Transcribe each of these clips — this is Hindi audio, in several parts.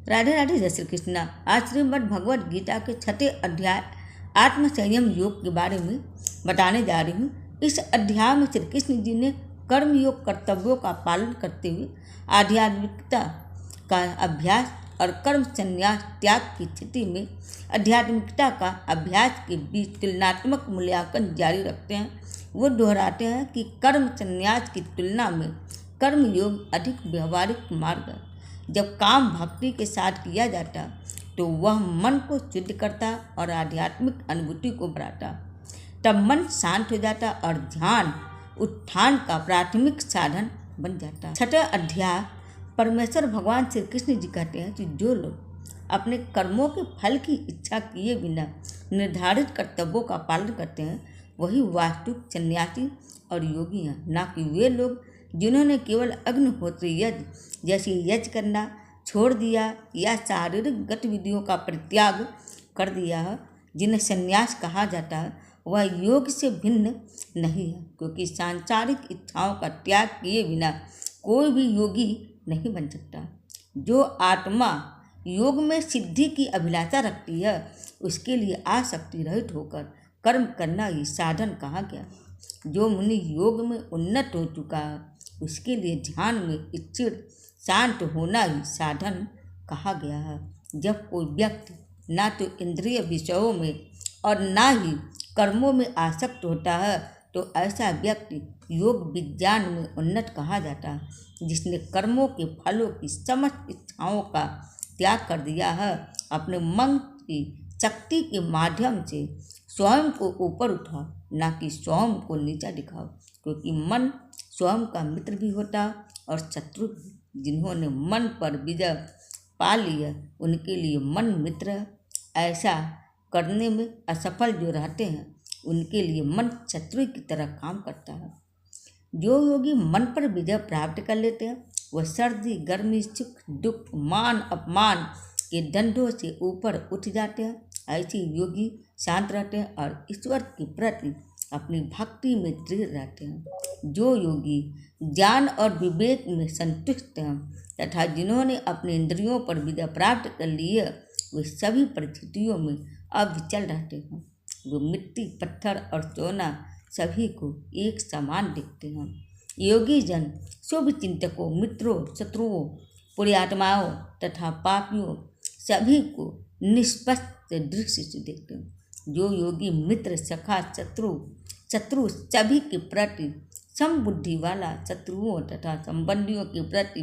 राधे राधे, जय श्री कृष्णा। आज श्रीमद् भगवद गीता के 6ठे अध्याय आत्म संयम योग के बारे में बताने जा रही हूँ। इस अध्याय में श्री कृष्ण जी ने कर्म योग कर्तव्यों का पालन करते हुए आध्यात्मिकता का अभ्यास और कर्म संन्यास त्याग की स्थिति में आध्यात्मिकता का अभ्यास के बीच तुलनात्मक मूल्यांकन जारी रखते हैं। वो दोहराते हैं कि कर्म संन्यास की तुलना में कर्म योग अधिक व्यवहारिक मार्ग है। जब काम भक्ति के साथ किया जाता तो वह मन को शुद्ध करता और आध्यात्मिक अनुभूति को बढ़ाता। तब मन शांत हो जाता और ध्यान उत्थान का प्राथमिक साधन बन जाता। 6ठा अध्याय परमेश्वर भगवान श्री कृष्ण जी कहते हैं कि जो लोग अपने कर्मों के फल की इच्छा किए बिना निर्धारित कर्तव्यों का पालन करते हैं वही वास्तविक सन्यासी और योगी हैं, ना कि वे लोग जिन्होंने केवल अग्निहोत्री यज्ञ जैसे यज्ञ करना छोड़ दिया या शारीरिक गतिविधियों का परित्याग कर दिया है। जिन्हें संन्यास कहा जाता है वह योग से भिन्न नहीं है, क्योंकि सांसारिक इच्छाओं का त्याग किए बिना कोई भी योगी नहीं बन सकता। जो आत्मा योग में सिद्धि की अभिलाषा रखती है उसके लिए आसक्ति रहित होकर कर्म करना ही साधन कहा गया। जो मुनि योग में उन्नत हो चुका है उसके लिए ध्यान में स्थिर शांत होना ही साधन कहा गया है। जब कोई व्यक्ति ना तो इंद्रिय विषयों में और ना ही कर्मों में आसक्त होता है तो ऐसा व्यक्ति योग विज्ञान में उन्नत कहा जाता है। जिसने कर्मों के फलों की समस्त इच्छाओं का त्याग कर दिया है, अपने मन की शक्ति के माध्यम से स्वयं को ऊपर उठाओ, ना कि स्वयं को नीचा दिखाओ, क्योंकि मन स्वयं का मित्र भी होता और शत्रु भी। जिन्होंने मन पर विजय पा लिया उनके लिए मन मित्र है। ऐसा करने में असफल जो रहते हैं उनके लिए मन शत्रु की तरह काम करता है। जो योगी मन पर विजय प्राप्त कर लेते हैं वह सर्दी गर्मी सुख दुख मान अपमान के दंडों से ऊपर उठ जाते हैं। ऐसे योगी शांत रहते हैं और ईश्वर के प्रति अपनी भक्ति में दृढ़ रहते हैं। जो योगी ज्ञान और विवेक में संतुष्ट हैं तथा जिन्होंने अपने इंद्रियों पर विजय प्राप्त कर ली है वे सभी परिस्थितियों में अविचल रहते हैं। वो मिट्टी पत्थर और सोना सभी को एक समान देखते हैं। योगी जन शुभ चिंतकों मित्रों शत्रुओं पुण्यात्माओं तथा पापियों सभी को निष्पक्ष दृष्टि से देखते हैं। जो योगी मित्र सखा शत्रु सभी के प्रति समबुद्धि वाला शत्रुओं तथा संबंधियों के प्रति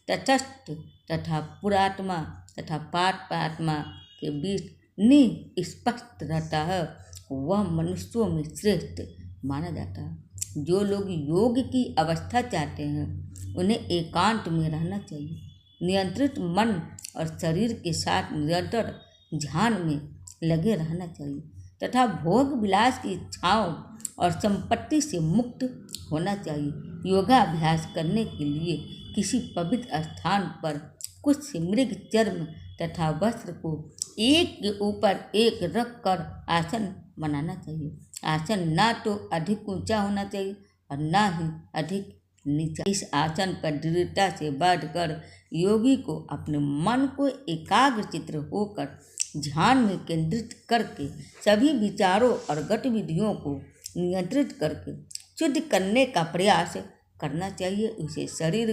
तटस्थ तथा पुरात्मा तथा पापात्मा के बीच निष्पक्ष रहता है वह मनुष्यों में श्रेष्ठ माना जाता है। जो लोग योग की अवस्था चाहते हैं उन्हें एकांत में रहना चाहिए। नियंत्रित मन और शरीर के साथ निरंतर ध्यान में लगे रहना चाहिए तथा भोग विलास की इच्छाओं और संपत्ति से मुक्त होना चाहिए। योगाभ्यास करने के लिए किसी पवित्र स्थान पर कुछ मृग चर्म तथा वस्त्र को एक के ऊपर एक रख कर आसन बनाना चाहिए। आसन ना तो अधिक ऊंचा होना चाहिए और ना ही अधिक नीचा। इस आसन पर दृढ़ता से बैठकर योगी को अपने मन को एकाग्रचित्त होकर ध्यान में केंद्रित करके सभी विचारों और गतिविधियों को नियंत्रित करके शुद्ध करने का प्रयास करना चाहिए। उसे शरीर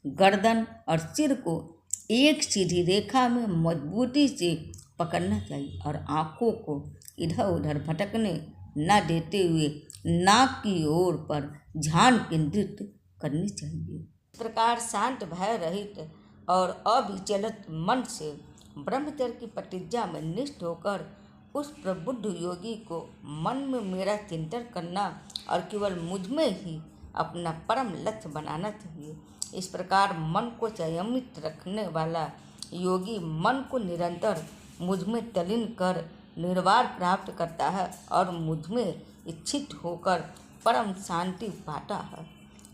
गर्दन और सिर को एक सीधी रेखा में मजबूती से पकड़ना चाहिए और आँखों को इधर उधर भटकने न देते हुए नाक की ओर पर ध्यान केंद्रित करनी चाहिए। इस प्रकार शांत भय रहित और अविचलित मन से ब्रह्मचर्य की प्रतिज्ञा में निष्ठ होकर उस प्रबुद्ध योगी को मन में मेरा चिंतन करना और केवल मुझ में ही अपना परम लक्ष्य बनाना चाहिए। इस प्रकार मन को संयमित रखने वाला योगी मन को निरंतर मुझ में तल्लीन कर निर्वाण प्राप्त करता है और मुझ में इच्छित होकर परम शांति पाता है।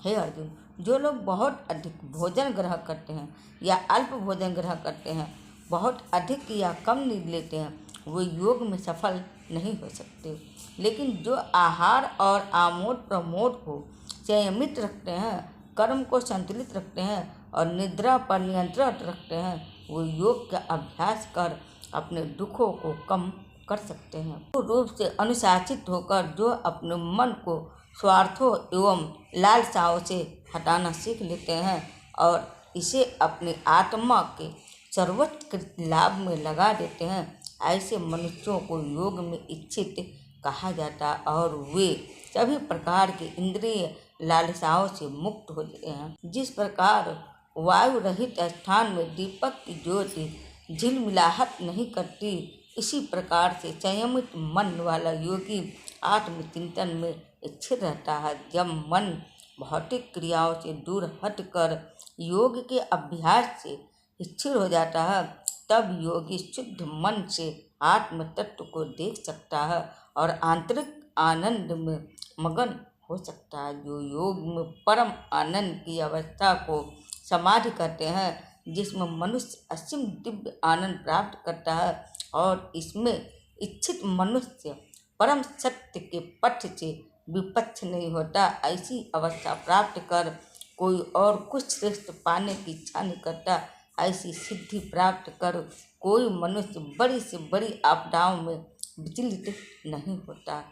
हे अर्जुन, जो लोग बहुत अधिक भोजन ग्रहण करते हैं या अल्प भोजन ग्रहण करते हैं, बहुत अधिक या कम नींद लेते हैं, वो योग में सफल नहीं हो सकते। लेकिन जो आहार और आमोद प्रमोद को संयमित रखते हैं, कर्म को संतुलित रखते हैं और निद्रा पर नियंत्रण रखते हैं, वो योग का अभ्यास कर अपने दुखों को कम कर सकते हैं। पूर्ण रूप से अनुशासित होकर जो अपने मन को स्वार्थों एवं लालसाओं से हटाना सीख लेते हैं और इसे अपनी आत्मा के सर्वोत्कृष्ट लाभ में लगा देते हैं, ऐसे मनुष्यों को योग में इच्छित कहा जाता है और वे सभी प्रकार के इंद्रिय लालसाओं से मुक्त होते हैं। जिस प्रकार वायु रहित स्थान में दीपक की ज्योति झिलमिलाहट नहीं करती, इसी प्रकार से संयमित मन वाला योगी आत्मचिंतन में स्थिर रहता है। जब मन भौतिक क्रियाओं से दूर हटकर योग के अभ्यास से स्थिर हो जाता है, तब योगी शुद्ध मन से आत्म तत्व को देख सकता है और आंतरिक आनंद में मगन हो सकता है। जो योग में परम आनंद की अवस्था को समाधि कहते हैं, जिसमें मनुष्य असीम दिव्य आनंद प्राप्त करता है और इसमें इच्छित मनुष्य परम सत्य के पथ से विपक्ष नहीं होता, ऐसी अवस्था प्राप्त कर कोई और कुछ श्रेष्ठ पाने की इच्छा नहीं करता। ऐसी सिद्धि प्राप्त कर कोई मनुष्य बड़ी से बड़ी आपदाओं में विचलित नहीं होता।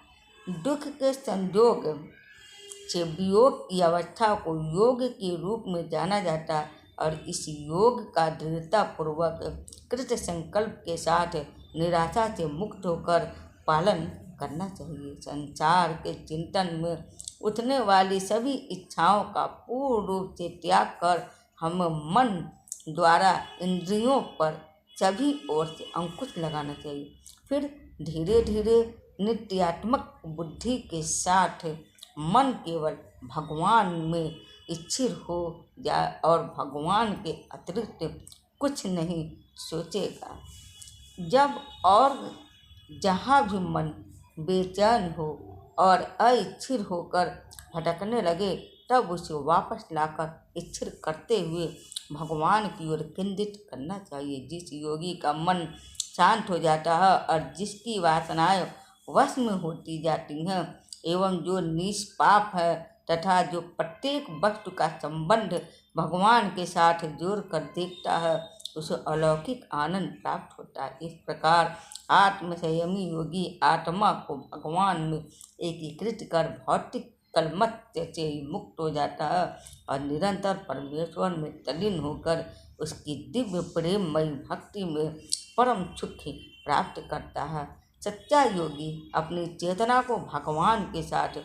दुख के संयोग से वियोग की अवस्था को योग के रूप में जाना जाता है और इस योग का दृढ़ता पूर्वक कृत संकल्प के साथ निराशा से मुक्त होकर पालन करना चाहिए। संसार के चिंतन में उठने वाली सभी इच्छाओं का पूर्ण रूप से त्याग कर हमें मन द्वारा इंद्रियों पर सभी ओर से अंकुश लगाना चाहिए। फिर धीरे धीरे नित्यात्मक बुद्धि के साथ मन केवल भगवान में स्थिर हो जाए और भगवान के अतिरिक्त कुछ नहीं सोचेगा। जब और जहाँ भी मन बेचैन हो और अस्थिर होकर भटकने लगे, तब उसे वापस लाकर स्थिर करते हुए भगवान की ओर केंद्रित करना चाहिए। जिस योगी का मन शांत हो जाता है और जिसकी वासनाएं वश में होती जाती हैं एवं जो निष्पाप है तथा जो प्रत्येक वस्तु का संबंध भगवान के साथ जोड़कर देखता है, उसे अलौकिक आनंद प्राप्त होता है। इस प्रकार आत्मसंयमी योगी आत्मा को भगवान में एकीकृत कर भौतिक कलमत्य से मुक्त हो जाता है और निरंतर परमेश्वर में तल्लीन होकर उसकी दिव्य प्रेममयी भक्ति में परम सुख प्राप्त करता है। सच्चा योगी अपनी चेतना को भगवान के साथ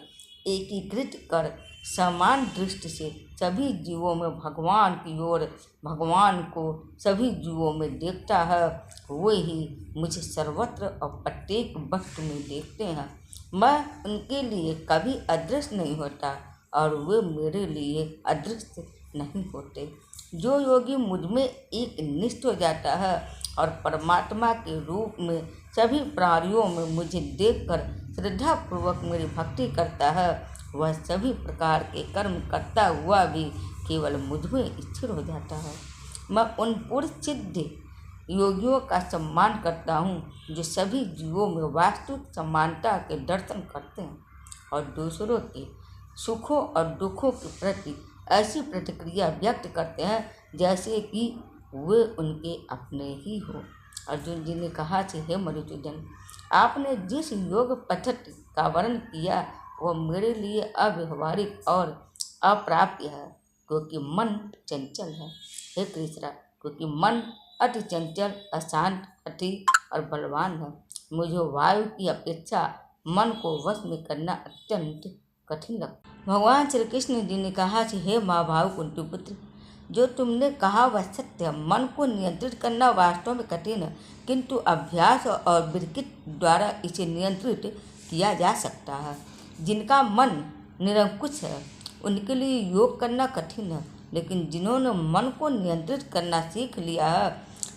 एकीकृत कर समान दृष्टि से सभी जीवों में भगवान की ओर, भगवान को सभी जीवों में देखता है। वे ही मुझे सर्वत्र और प्रत्येक वस्तु में देखते हैं। मैं उनके लिए कभी अदृश्य नहीं होता और वे मेरे लिए अदृश्य नहीं होते। जो योगी मुझ में एक निष्ठ हो जाता है और परमात्मा के रूप में सभी प्राणियों में मुझे देखकर श्रद्धापूर्वक मेरी भक्ति करता है, वह सभी प्रकार के कर्म करता हुआ भी केवल मुझ में स्थिर हो जाता है। मैं उन पूर्ण सिद्ध योगियों का सम्मान करता हूँ जो सभी जीवों में वास्तविक समानता के दर्शन करते हैं और दूसरों के सुखों और दुखों के प्रति ऐसी प्रतिक्रिया व्यक्त करते हैं जैसे कि वे उनके अपने ही हो। अर्जुन जी ने कहा कि हे मधुसूदन, आपने जिस योग पद्धति का वर्णन किया वह मेरे लिए अव्यवहारिक और अप्राप्य है, क्योंकि मन चंचल है। हे कृष्णा, क्योंकि मन अति चंचल, अशांत, अति और बलवान है। मुझे वायु की अपेक्षा मन को वश में करना अत्यंत कठिन लगता है। भगवान श्री कृष्ण जी ने कहा कि हे महाभाव कुंती पुत्र, जो तुमने कहा वह सत्य है। मन को नियंत्रित करना वास्तव में कठिन है, किंतु अभ्यास और विरकित द्वारा इसे नियंत्रित किया जा सकता है। जिनका मन निरंकुश है उनके लिए योग करना कठिन है, लेकिन जिन्होंने मन को नियंत्रित करना सीख लिया है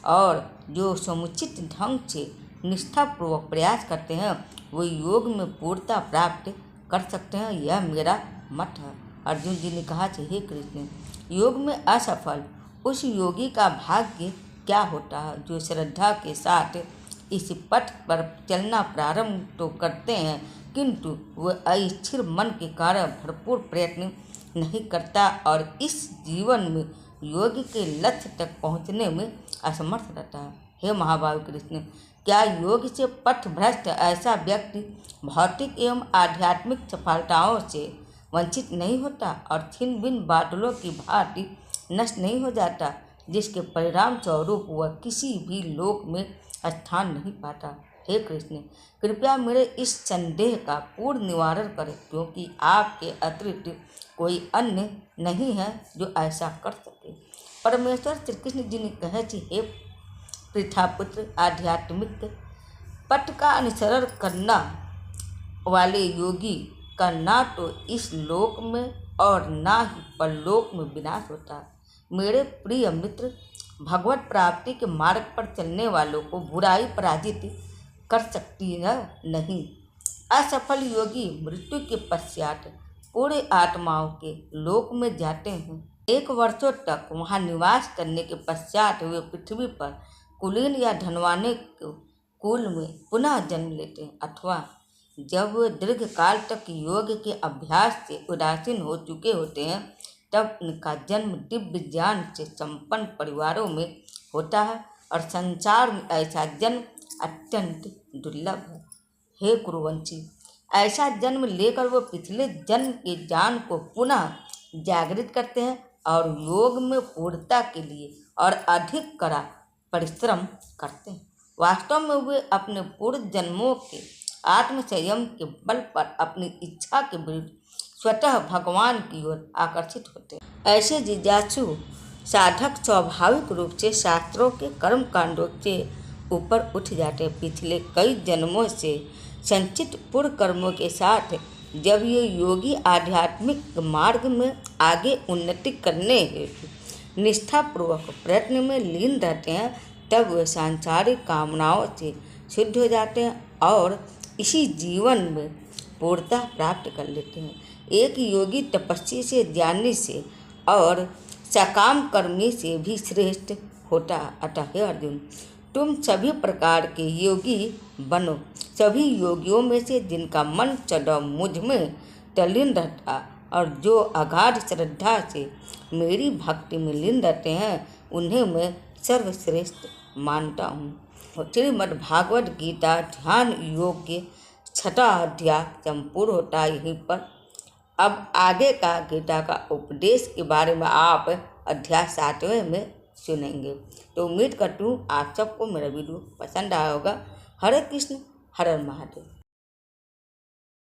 और जो समुचित ढंग से निष्ठापूर्वक प्रयास करते हैं, वो योग में पूर्णता प्राप्त कर सकते हैं। यह मेरा मत है। अर्जुन जी ने कहा कि हे कृष्ण, योग में असफल उस योगी का भाग्य क्या होता है जो श्रद्धा के साथ इस पथ पर चलना प्रारंभ तो करते हैं, किंतु वह अस्थिर मन के कारण भरपूर प्रयत्न नहीं करता और इस जीवन में योग के लक्ष्य तक पहुँचने में असमर्थ रहता है। हे महाभाव कृष्ण, क्या योग से पथ भ्रष्ट ऐसा व्यक्ति भौतिक एवं आध्यात्मिक सफलताओं से वंचित नहीं होता और छिन्न भिन्न बादलों की भांति नष्ट नहीं हो जाता, जिसके परिणाम स्वरूप वह किसी भी लोक में स्थान नहीं पाता? हे कृष्ण, कृपया मेरे इस संदेह का पूर्ण निवारण करें, क्योंकि आपके अतिरिक्त कोई अन्य नहीं है जो ऐसा कर सके। परमेश्वर श्री कृष्ण जी ने कहा कि हे पृथापुत्र, आध्यात्मिक पथ का अनुसरण करना वाले योगी का ना तो इस लोक में और ना ही परलोक में विनाश होता। मेरे प्रिय मित्र, भगवत प्राप्ति के मार्ग पर चलने वालों को बुराई पराजित कर सकती है नहीं। असफल योगी मृत्यु के पश्चात पूरे आत्माओं के लोक में जाते हैं। 1 वर्षों तक वहां निवास करने के पश्चात वे पृथ्वी पर कुलीन या धनवाने कुल में पुनः जन्म लेते हैं, अथवा जब वे दीर्घ काल तक योग के अभ्यास से उदासीन हो चुके होते हैं, तब उनका जन्म दिव्य ज्ञान से संपन्न परिवारों में होता है और संसार में ऐसा जन्म अत्यंत दुर्लभ है। हे कुरुवंशी, ऐसा जन्म लेकर वो पिछले जन्म के ज्ञान को पुनः जागृत करते हैं और योग में पूर्णता के लिए और अधिक कड़ा परिश्रम करते हैं। वास्तव में वे अपने पूर्व जन्मों के आत्मसंयम के बल पर अपनी इच्छा के विरुद्ध स्वतः भगवान की ओर आकर्षित होते हैं। ऐसे जिज्ञासु साधक स्वाभाविक रूप से शास्त्रों के कर्म कांडों से ऊपर उठ जाते हैं। पिछले कई जन्मों से संचित पूर्व कर्मों के साथ जब ये योगी आध्यात्मिक मार्ग में आगे उन्नति करने हेतु निष्ठापूर्वक प्रयत्न में लीन रहते हैं, तब वे सांसारिक कामनाओं से शुद्ध हो जाते हैं और इसी जीवन में पूर्णता प्राप्त कर लेते हैं। एक योगी तपस्वी से, ज्ञानी से और सकाम कर्मी से भी श्रेष्ठ होता। अतः हे अर्जुन, तुम सभी प्रकार के योगी बनो। सभी योगियों में से जिनका मन सदैव मुझ में तल्लीन रहता और जो अगाध श्रद्धा से मेरी भक्ति में लीन रहते हैं, उन्हें मैं सर्वश्रेष्ठ मानता हूँ। श्रीमद् भागवत गीता ध्यान योग के 6वां अध्याय संपूर्ण होता है यहीं पर। अब आगे का गीता का उपदेश के बारे में आप अध्याय 7वें में सुनेंगे। तो उम्मीद करती हूँ आप सबको मेरा वीडियो पसंद आया होगा। हरे कृष्ण, हर हर महादेव।